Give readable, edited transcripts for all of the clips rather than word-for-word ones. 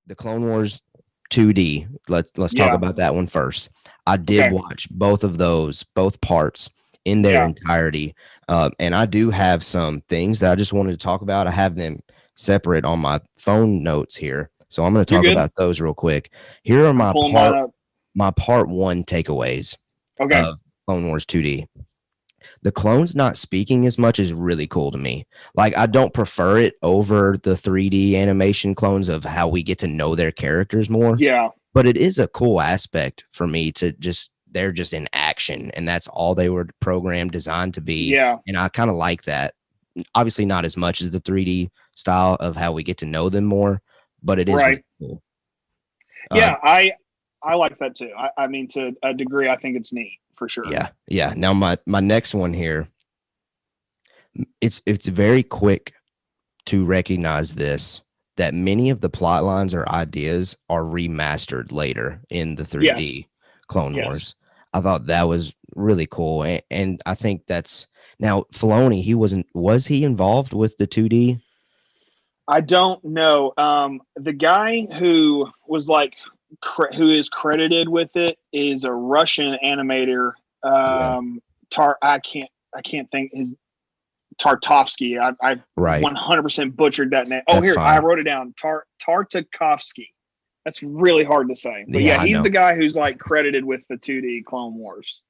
the Clone Wars 2D. Let's talk Yeah. about that one first. I did Okay. watch both of those, both parts in their Yeah. entirety, and I do have some things that I just wanted to talk about. I have them separate on my phone notes here, so I'm going to You're talk good. about those real quick. Here are I'm pulling mine up. my part one takeaways Okay. of Clone Wars 2D. The clones not speaking as much is really cool to me. Like, I don't prefer it over the 3D animation clones of how we get to know their characters more, Yeah. but it is a cool aspect for me to just they're just in action and that's all they were programmed designed to be, Yeah. and I kind of like that. Obviously not as much as the 3D style of how we get to know them more, but it is really Right. cool. uh Yeah. I like that too. I mean, to a degree, I think it's neat for sure. yeah. Now my next one here, it's very quick to recognize this, that many of the plot lines or ideas are remastered later in the Yes. 3D Clone Yes. Wars. I thought that was really cool, and I think that's now Filoni. Was he involved with the 2D? I don't know. The guy who was like, who is credited with it is a Russian animator. Yeah, I can't think his Tartovsky. I right. 100% butchered that name. Oh, That's here, I fine. wrote it down. Tartakovsky. That's really hard to say. But Yeah, yeah, I he's the know. guy who's like credited with the 2D Clone Wars.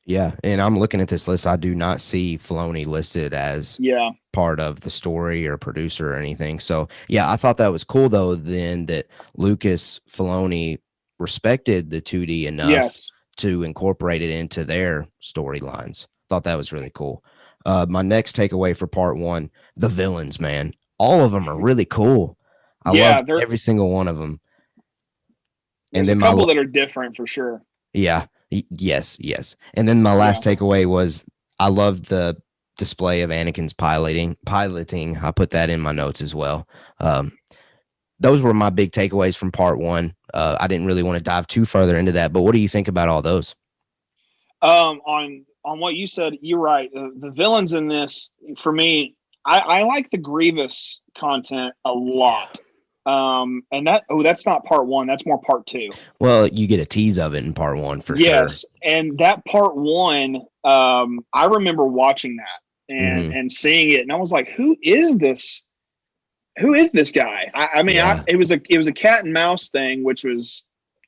Yeah, and I'm looking at this list. I do not see Filoni listed as Yeah. part of the story or producer or anything. So yeah, I thought that was cool though. Then that Lucas Filoni respected the 2D enough Yes. to incorporate it into their storylines. Thought that was really cool. My next takeaway for part one: the villains, man, all of them are really cool. I Yeah. loved every single one of them. And There's a then couple that are different for sure. yeah, yes. And then my Yeah. last takeaway was I loved the display of Anakin's piloting. I put that in my notes as well. Um, those were my big takeaways from part one. I didn't really want to dive too further into that, but what do you think about all those? On what you said, you're right. The villains in this, for me, I like the Grievous content a Yeah. lot. And that's not part one. That's more part two. Well, you get a tease of it in part one for sure. Yes, and that part one, I remember watching that Hmm. and seeing it, and I was like, "Who is this? Who is this guy?" I mean, Yeah. it was a cat and mouse thing, which was,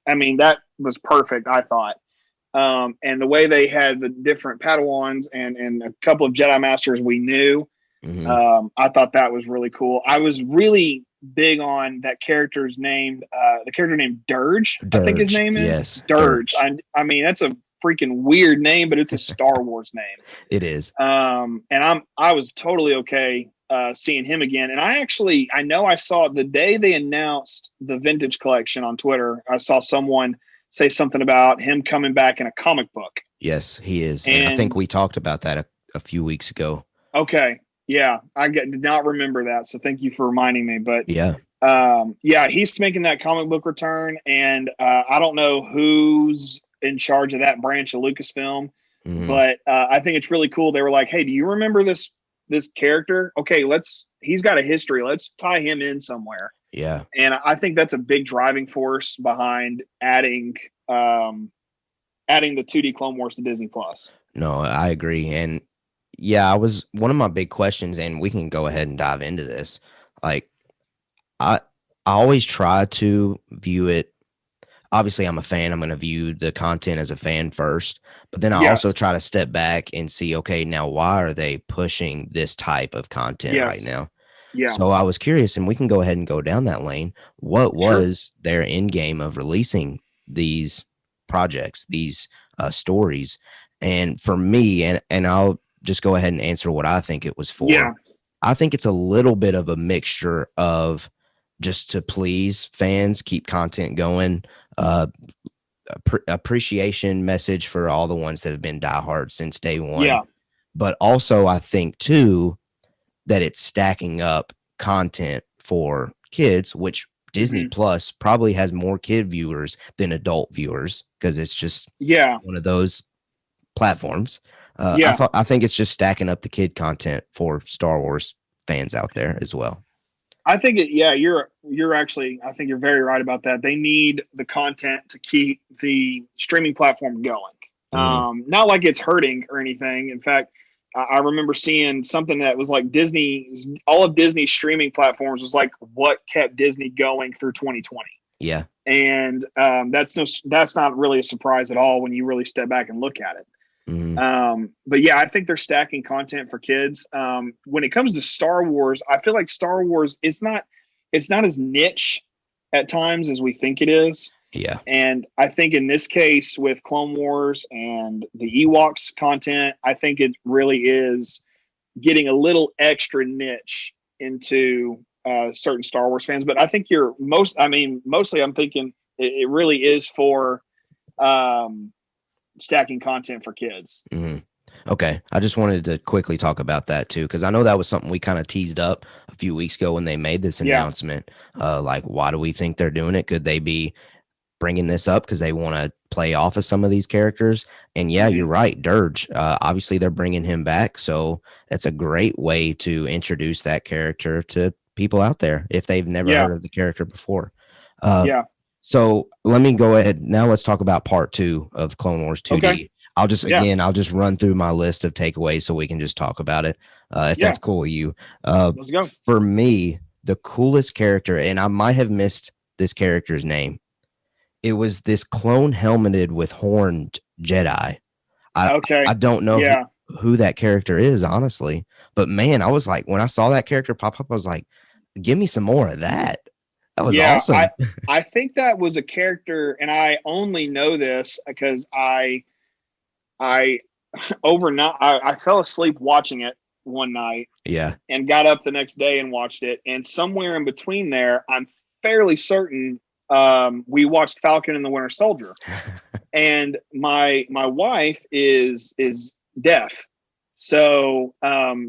I mean, that was perfect. I thought. And the way they had the different Padawans and a couple of Jedi Masters we knew, Hmm. I thought that was really cool. I was really big on that character's name, the character named Dirge, I think his Dirge. name is Yes. Dirge. Dirge. I mean, that's a freaking weird name, but it's a Star Wars name. It is. And I was totally okay seeing him again. And I know I saw the day they announced the vintage collection on Twitter. I saw someone say something about him coming back in a comic book. Yes, he is. And I think And we talked about that a few weeks ago. okay, yeah, did not remember that. So thank you for reminding me. But Yeah. yeah, he's making that comic book return, and I don't know who's in charge of that branch of Lucasfilm, Hmm. but I think it's really cool. They were like, "Hey, do you remember this character? Okay, he's got a history. Let's tie him in somewhere." Yeah. And I think that's a big driving force behind um, adding the 2D Clone Wars to Disney Plus. No, I agree. And yeah, I was one of my big questions, and we can go ahead and dive into this. Like, I I always try to view it. Obviously, I'm a fan. I'm going to view the content as a fan first, but then I also Yes, try to step back and see, okay, now why are they pushing this type of content right yes, now? yeah, So I was curious, and we can go ahead and go down that lane. What sure, was their end game of releasing these projects, these stories? And for me, and I'll just go ahead and answer what I think it was for. yeah, I think it's a little bit of a mixture of just to please fans, keep content going, uh, appreciation message for all the ones that have been diehard since day one. yeah, But also, I think too that it's stacking up content for kids, which Disney hmm Plus probably has more kid viewers than adult viewers because it's just yeah, one of those platforms. yeah. I think it's just stacking up the kid content for Star Wars fans out there as well. I think it. Yeah, you're actually. I think you're very right about that. They need the content to keep the streaming platform going. Mm, Not like it's hurting or anything. In fact, I remember seeing something that was like Disney. All of Disney's streaming platforms was like what kept Disney going through 2020. yeah. And that's not really a surprise at all when you really step back and look at it. Mm, But yeah, I think they're stacking content for kids. When it comes to Star Wars, I feel like Star Wars it's not as niche at times as we think it is. yeah. And I think in this case with Clone Wars and the Ewoks content, I think it really is getting a little extra niche into certain Star Wars fans. But I think mostly I'm thinking it really is for um, stacking content for kids. Mm. Okay. I just wanted to quickly talk about that too, because I know that was something we kind of teased up a few weeks ago when they made this Yeah. announcement. Like, why do we think they're doing it? Could they be bringing this up because they want to play off of some of these characters? And yeah, you're Mm-hmm. right. Dirge, obviously they're bringing him back. So that's a great way to introduce that character to people out there if they've never Yeah. heard of the character before. Uh, Yeah. so let me go ahead. Now let's talk about part two of Clone Wars Okay. 2D. Yeah. I'll just run through my list of takeaways so we can just talk about it. If Yeah. that's cool with you. Uh, Let's go. for me, the coolest character, and I might have missed this character's name. It was this clone helmeted with horned Jedi. I Okay. I don't know Yeah. who that character is, honestly. But man, I was like, when I saw that character pop up, I was like, give me some more of that. That was Yeah. I awesome. I think that was a character, and I only know this because I overnight I fell asleep watching it one night Yeah. and got up the next day and watched it. And somewhere in between there, I'm fairly certain we watched Falcon and the Winter Soldier. And my wife is deaf, so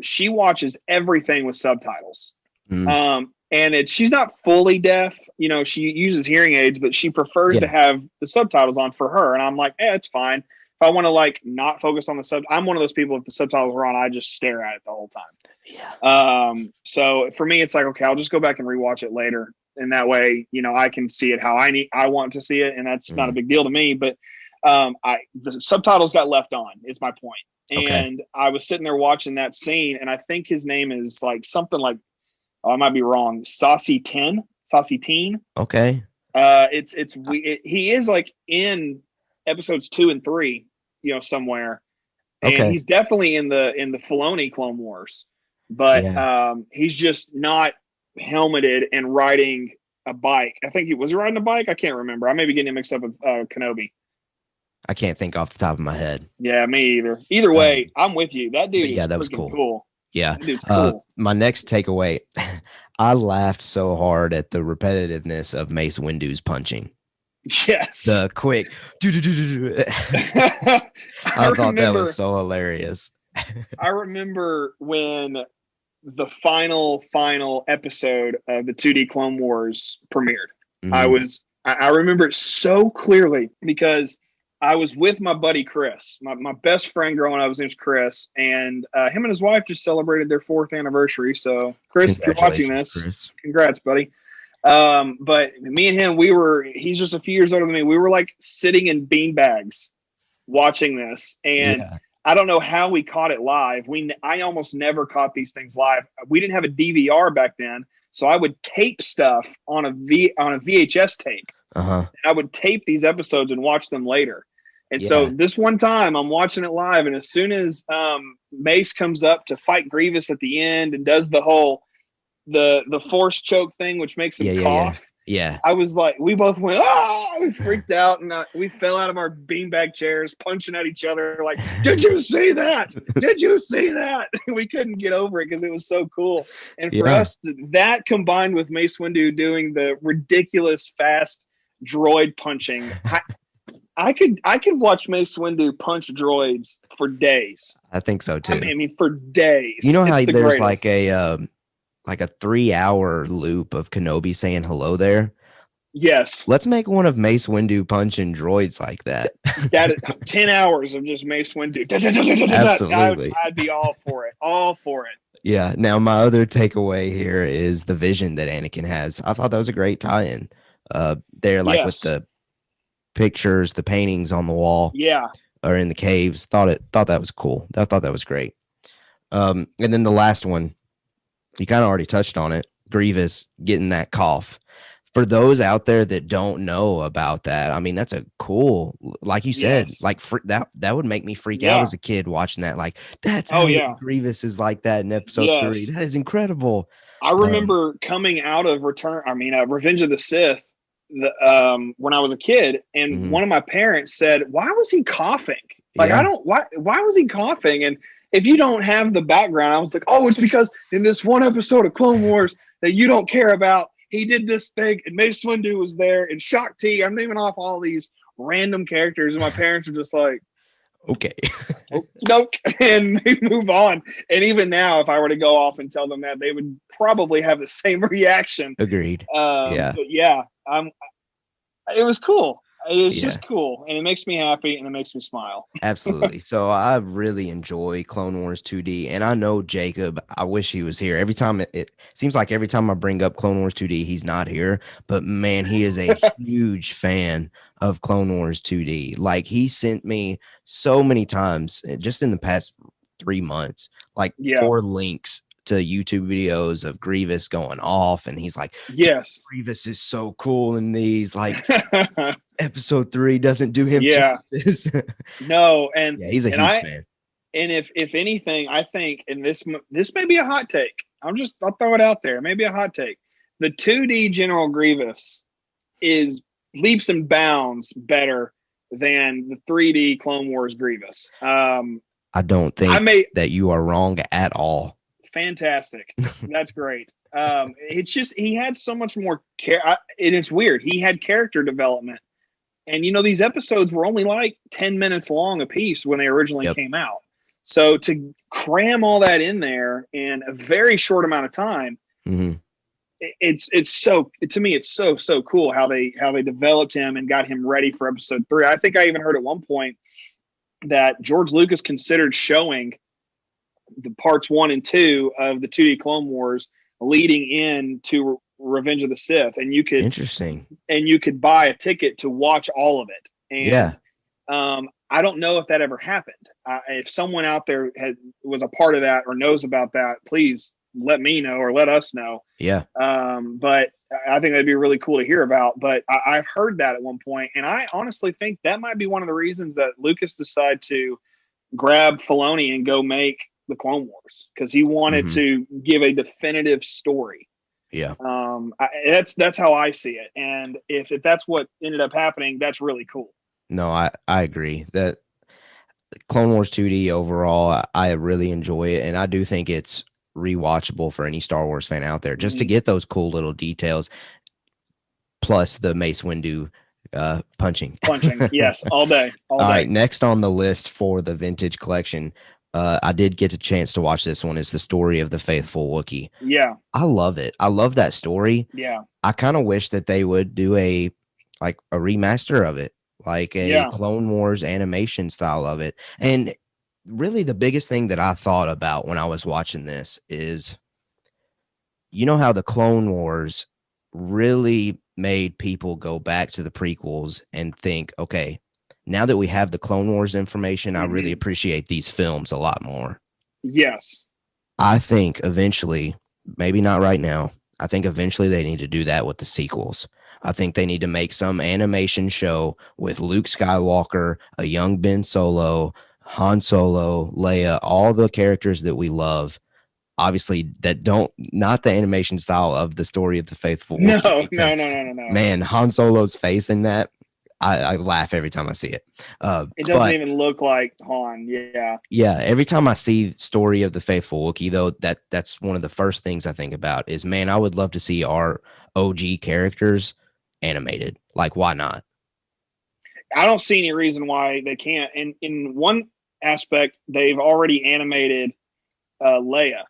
she watches everything with subtitles. Mm, And she's not fully deaf. You know, she uses hearing aids, but she prefers to yeah. have the subtitles on for her. And I'm like, it's fine. If I want to like not focus on the sub, I'm one of those people. If the subtitles are on, I just stare at it the whole time. Yeah. So for me, it's like, okay, I'll just go back and rewatch it later, and that way, I can see it how I want to see it, and that's not a Mm, big deal to me. But the subtitles got left on is my point, okay. and I was sitting there watching that scene, and I think his name is like something like, oh, I might be wrong, Saucy Teen. Okay. He is like in episodes 2 and 3, somewhere, and Okay. he's definitely in the Filoni Clone Wars, but Yeah. he's just not helmeted and riding a bike. I think he riding a bike. I can't remember. I may be getting him mixed up with Kenobi. I can't think off the top of my head. Yeah, me either. Either way, I'm with you. That dude But yeah, is that was freaking cool. cool. Yeah. That dude's cool. My next takeaway, I laughed so hard at the repetitiveness of Mace Windu's punching. Yes. The quick. I I thought that remember. was so hilarious. I remember when the final episode of the 2D Clone Wars premiered. Mhm. I remember it so clearly because I was with my buddy Chris, my best friend growing up. His name's Chris, and him and his wife just celebrated their 4th anniversary. So, Chris, if you're watching Congratulations, this, Chris. congrats, buddy. But me and him, he's just a few years older than me. We were like sitting in bean bags watching this, and Yeah. I don't know how we caught it live. I almost never caught these things live. We didn't have a DVR back then, so I would tape stuff on a VHS tape. Uh-huh. I would tape these episodes and watch them later. And so Yeah. this one time I'm watching it live, and as soon as Mace comes up to fight Grievous at the end and does the whole the force choke thing, which makes him Yeah. cough, Yeah. I was like, we both went, we freaked out, and we fell out of our beanbag chairs, punching at each other, like, did you see that? Did you see that? We couldn't get over it because it was so cool. And for Yeah. us, that combined with Mace Windu doing the ridiculous fast droid punching, I could watch Mace Windu punch droids for days. I think so too. I mean, for days. You know how It's the there's greatest. like a 3-hour loop of Kenobi saying hello there? Yes. Let's make one of Mace Windu punching droids like that. That 10 hours of just Mace Windu. Absolutely. I'd be all for it. All for it. Yeah. Now, my other takeaway here is the vision that Anakin has. I thought that was a great tie-in. There, like with Yes. the pictures, the paintings on the wall Yeah. or in the caves. Thought that was cool. I thought that was great. And then the last one, you kind of already touched on it. Grievous getting that cough. For those out there that don't know about that, I mean, that's a cool, like you said, Yes. like that would make me freak out Yeah. as a kid watching that. Like, that's Oh how yeah. Grievous is like that in episode 3. Yes. That is incredible. I Um, remember coming out of Revenge of the Sith, when I was a kid, and mhm, one of my parents said, "Why was he coughing? Like, I yeah. don't why was he coughing?" And if you don't have the background, I was like, "Oh, it's because in this one episode of Clone Wars that you don't care about, he did this thing, and Mace Windu was there, and Shock T. I'm naming off all these random characters, and my parents were just like, Okay. nope, and they move on. And even now, if I were to go off and tell them that, they would probably have the same reaction. Agreed. Yeah. But yeah, it was cool. It's Yeah. just cool, and it makes me happy, and it makes me smile. Absolutely. So I really enjoy Clone Wars 2D, and I know Jacob. I wish he was here. Every time it seems like every time I bring up Clone Wars 2D, he's not here. But man, he is a huge fan of Clone Wars 2D. Like he sent me so many times just in the past 3 months, like Yeah. 4 links to YouTube videos of Grievous going off, and he's like, Yes. Grievous is so cool in these. Like episode 3 doesn't do him Yeah. justice. No, Yeah, he's a and huge I fan. and if anything, I think, and this may be a hot take. I'll throw it out there. Maybe a hot take. The 2D General Grievous is leaps and bounds better than the 3D Clone Wars Grievous. I don't I think may that you are wrong at all. Fantastic. That's great. It's just he had so much more care, and it's weird. He had character development, and these episodes were only like 10 minutes long a piece when they originally Yep. came out. So to cram all that in there in a very short amount of time, Hmm. it's so to me it's so cool how they developed him and got him ready for episode 3. I think I even heard at one point that George Lucas considered showing the parts 1 and 2 of the 2D Clone Wars leading into Revenge of the Sith, and Interesting. you could buy a ticket to watch all of it. And Yeah. I don't know if that ever happened. If someone out there was a part of that or knows about that, please let me know or let us know. Yeah. But I think that'd be really cool to hear about. But I've heard that at one point, and I honestly think that might be one of the reasons that Lucas decided to grab Filoni and go make the Clone Wars, because he wanted Hmm. to give a definitive story. Yeah. That's how I see it, and if that's what ended up happening, that's really cool. No, I agree that Clone Wars 2D overall, I really enjoy it, and I do think it's rewatchable for any Star Wars fan out there just to Mm-hmm. get those cool little details, plus the Mace Windu punching. Punching, yes, all day, all All day. right, next on the list for the vintage collection, I did get a chance to watch this one. Is the story of the faithful Wookiee. Yeah, I love it. I love that story. yeah, I kind of wish that they would do a remaster of it, like a yeah. Clone Wars animation style of it. And really the biggest thing that I thought about when I was watching this is you know how the Clone Wars really made people go back to the prequels and think, okay, now that we have the Clone Wars information, I really Mm-hmm. appreciate these films a lot more. Yes. I think eventually, maybe not right now, I think eventually they need to do that with the sequels. I think they need to make some animation show with Luke Skywalker, a young Ben Solo, Han Solo, Leia, all the characters that we love. Obviously, that don't not the animation style of the story of the faithful No, Wookiee, no, because no, no, no, no. man, Han Solo's face in that, I laugh every time I see it. It doesn't But even look like Han. Yeah. yeah, every time I see story of the faithful Wookiee, though, that's one of the first things I think about is, man, I would love to see our OG characters animated. Like, why not? I don't see any reason why they can't. And in one aspect, they've already animated Leia,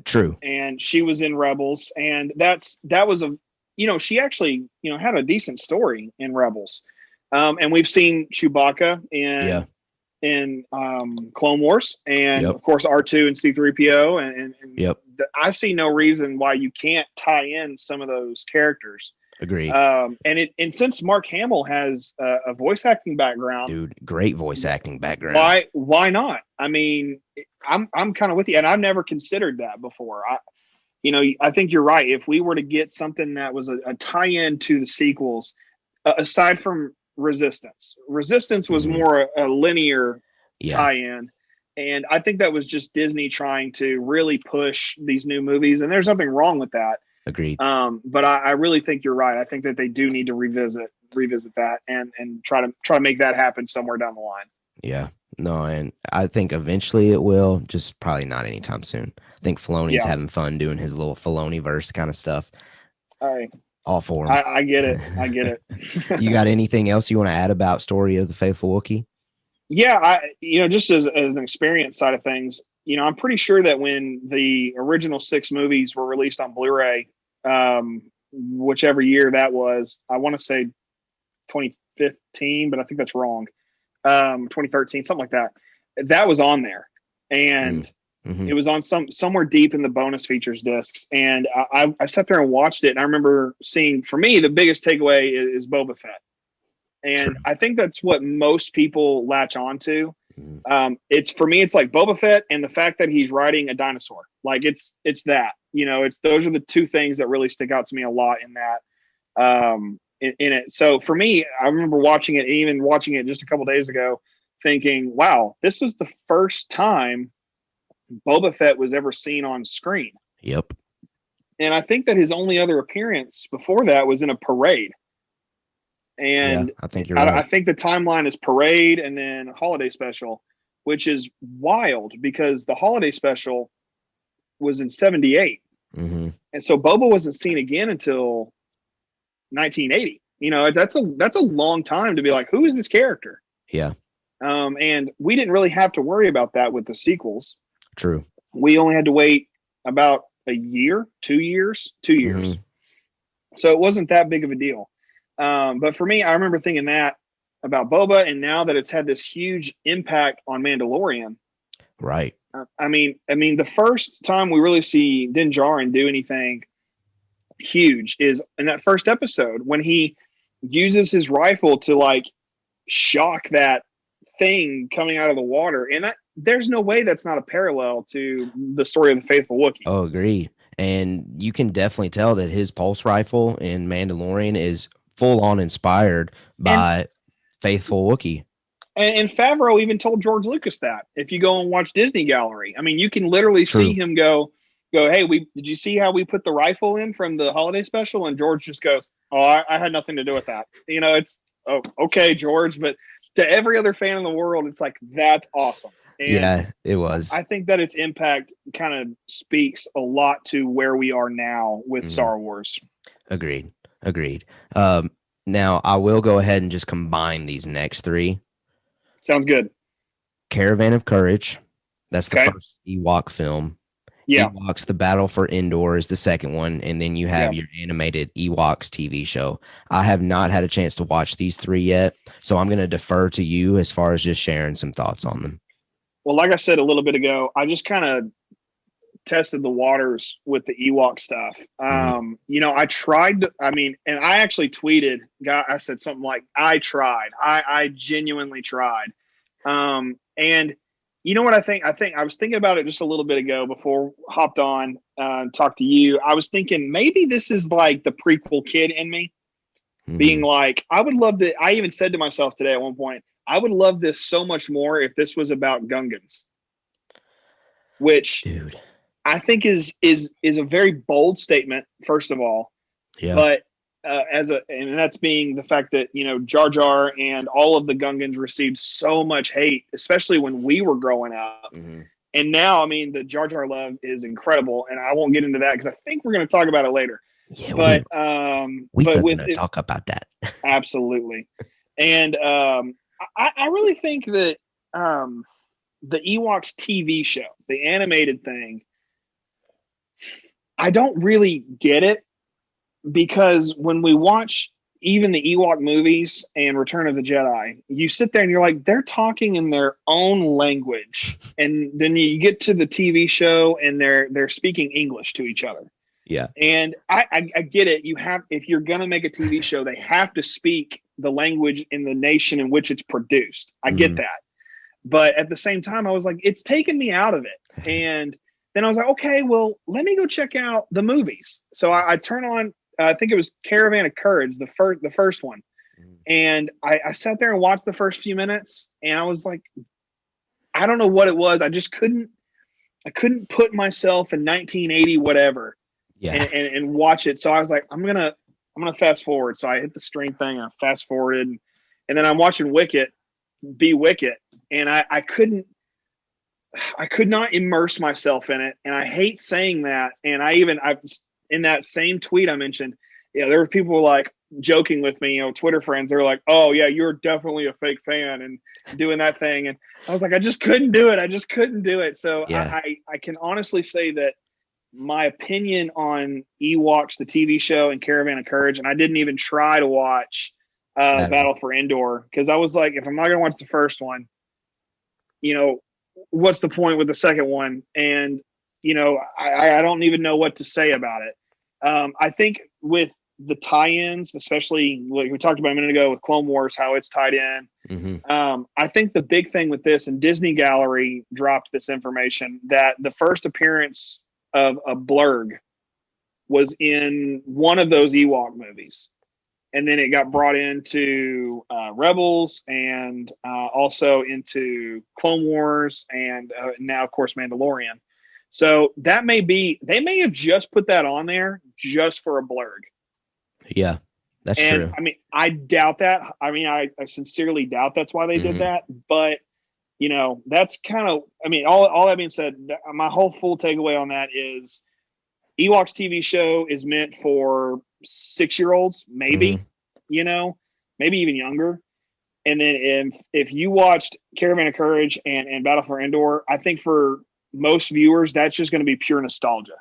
True. and she was in Rebels, and that was she actually had a decent story in Rebels, and we've seen Chewbacca Yeah. in Clone Wars, and Yep. of course R2 and C3PO, and Yep. I see no reason why you can't tie in some of those characters. Agreed. And since Mark Hamill has a voice acting background, Dude, great voice acting background. why not? I mean, I'm kind of with you, and I've never considered that before. I think you're right. If we were to get something that was a tie-in to the sequels, aside from Resistance was Hmm. more a linear Yeah. tie-in, and I think that was just Disney trying to really push these new movies, and there's nothing wrong with that. Agreed. But I really think you're right. I think that they do need to revisit that and try to make that happen somewhere down the line. Yeah. No, and I think eventually it will, just probably not anytime soon. I think Filoni's Yeah, having fun doing his little Filoni verse kind of stuff. I All for him. I get it. I get You it. got anything else you want to add about Story of the Faithful Wookiee? Yeah, just as an experience side of things, I'm pretty sure that when the original six movies were released on Blu-ray, whichever year that was, I want to say 2015, but I think that's wrong. 2013, something like that. That was on there, and Mm-hmm. it was on somewhere deep in the bonus features discs. And I sat there and watched it, and I remember seeing, for me, the biggest takeaway is Boba Fett. And True. I think that's what most people latch onto. Mhm. It's for me, it's like Boba Fett and the fact that he's riding a dinosaur. Like it's that, it's those are the two things that really stick out to me a lot in that. In it. So for me, I remember watching it, even watching it just a couple days ago, thinking, "Wow, this is the first time Boba Fett was ever seen on screen." Yep. And I think that his only other appearance before that was in a parade. Yeah, And I think you're I right. think the timeline is parade and then holiday special, which is wild because the holiday special was in 78. Mm-hmm. And so Boba wasn't seen again until 1980. That's a long time to be like, who is this character? Yeah. And we didn't really have to worry about that with the sequels. True. We only had to wait about a year, 2 years, 2 years. Mm-hmm. So it wasn't that big of a deal. But for me, I remember thinking that about Boba, and now that it's had this huge impact on Mandalorian. Right. I mean, the first time we really see Din Djarin do anything huge is in that first episode when he uses his rifle to like shock that thing coming out of the water, and there's no way that's not a parallel to the story of the Faithful Wookiee. Oh, agreed. And you can definitely tell that his pulse rifle in Mandalorian is full on inspired And by Faithful Wookiee. And Favreau even told George Lucas that if you go and watch Disney Gallery, I mean, you can literally see True. him go, hey, did you see how we put the rifle in from the holiday special? And George just goes, oh, I had nothing to do with that. It's, oh, okay, George. But to every other fan in the world, it's like, that's awesome. And Yeah, it was. I think that its impact kind of speaks a lot to where we are now with Mhm. Star Wars. Agreed. Agreed. Now I will go ahead and just combine these next three. Sounds good. Caravan of Courage. That's the Okay. first Ewok film. Yeah. Ewoks: The Battle for Endor is the second one, and then you Yeah. have your animated Ewoks TV show. I have not had a chance to watch these three yet, so I'm going to defer to you as far as just sharing some thoughts on them. Well, like I said a little bit ago, I just kind of tested the waters with the Ewok stuff. Mhm. I tried to, and I actually tweeted, I said something like, I tried. I genuinely tried. And you know what I think? I think I was thinking about it just a little bit ago before hopped on and talked to you. I was thinking maybe this is like the prequel kid in me being Mhm. like, I would love to. I even said to myself today at one point, I would love this so much more if this was about Gungans, which Dude. I think is a very bold statement, first of all, Yeah. but and that's being the fact that Jar Jar and all of the Gungans received so much hate, especially when we were growing up, Mhm. and now the Jar Jar love is incredible, and I won't get into that because I think we're going to talk about it later. Yeah, we But still with gonna it, talk about that. absolutely, and I really think that the Ewoks TV show, the animated thing, I don't really get it because when we watch even the Ewok movies and Return of the Jedi, you sit there and you're like, they're talking in their own language, and then you get to the TV show and they're speaking English to each other. Yeah. And I get it. You have, if you're gonna make a TV show, they have to speak the language in the nation in which it's produced. I get Mhm. that, but at the same time, I was like, it's taken me out of it. And then I was like, okay, well, let me go check out the movies. So I turn on, I think it was Caravan of Courage, the first one, Mhm. and I sat there and watched the first few minutes, and I was like, I don't know what it was. I couldn't put myself in 1980 whatever Yeah. and watch it. So I was like, I'm gonna fast forward. So I hit the stream thing and I fast forwarded, and then I'm watching Wicket be Wicket, and I could not immerse myself in it. And I hate saying that. And I in that same tweet I mentioned, yeah, there were people like joking with me, Twitter friends. They're like, "Oh yeah, you're definitely a fake fan," and doing that thing. And I was like, I just couldn't do it. I just couldn't do it. So Yeah. I can honestly say that my opinion on Ewoks, the TV show, and Caravan of Courage, and I didn't even try to watch That- Battle for Endor, because I was like, if I'm not going to watch the first one, you know, what's the point with the second one? And I don't even know what to say about it. I think with the tie-ins, especially what we talked about a minute ago with Clone Wars, how it's tied in. Mhm. I think the big thing with this, and Disney Gallery dropped this information, that the first appearance of a blurg was in one of those Ewok movies. And then it got brought into Rebels, and also into Clone Wars, and now, of course, Mandalorian. So that may be, they may have just put that on there just for a blurg. Yeah. That's And true. I mean, I doubt that. I mean, I sincerely doubt that's why they did Mhm. that. But, that's kind of, I mean, all that being said, my whole full takeaway on that is Ewoks TV show is meant for 6-year-olds, maybe, Mhm. maybe even younger. And then if you watched Caravan of Courage and Battle for Endor, I think for most viewers, that's just going to be pure nostalgia.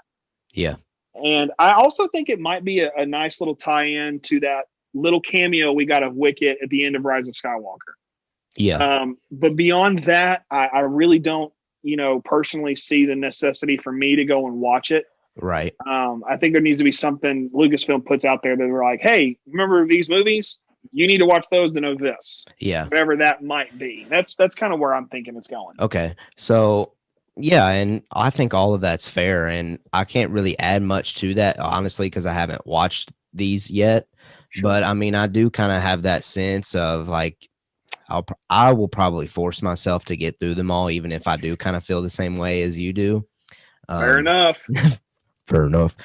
Yeah. And I also think it might be a nice little tie-in to that little cameo we got of Wicket at the end of Rise of Skywalker. Yeah. But beyond that, I really don't, personally see the necessity for me to go and watch it. Right. I think there needs to be something Lucasfilm puts out there that they're like, hey, remember these movies? You need to watch those to know this. Yeah. Whatever that might be. That's kind of where I'm thinking it's going. Okay. So, yeah, and I think all of that's fair, and I can't really add much to that, honestly, because I haven't watched these yet. Sure. But I mean, I do kind of have that sense of like I will probably force myself to get through them all, even if I do kind of feel the same way as you do. Fair enough. Fair enough.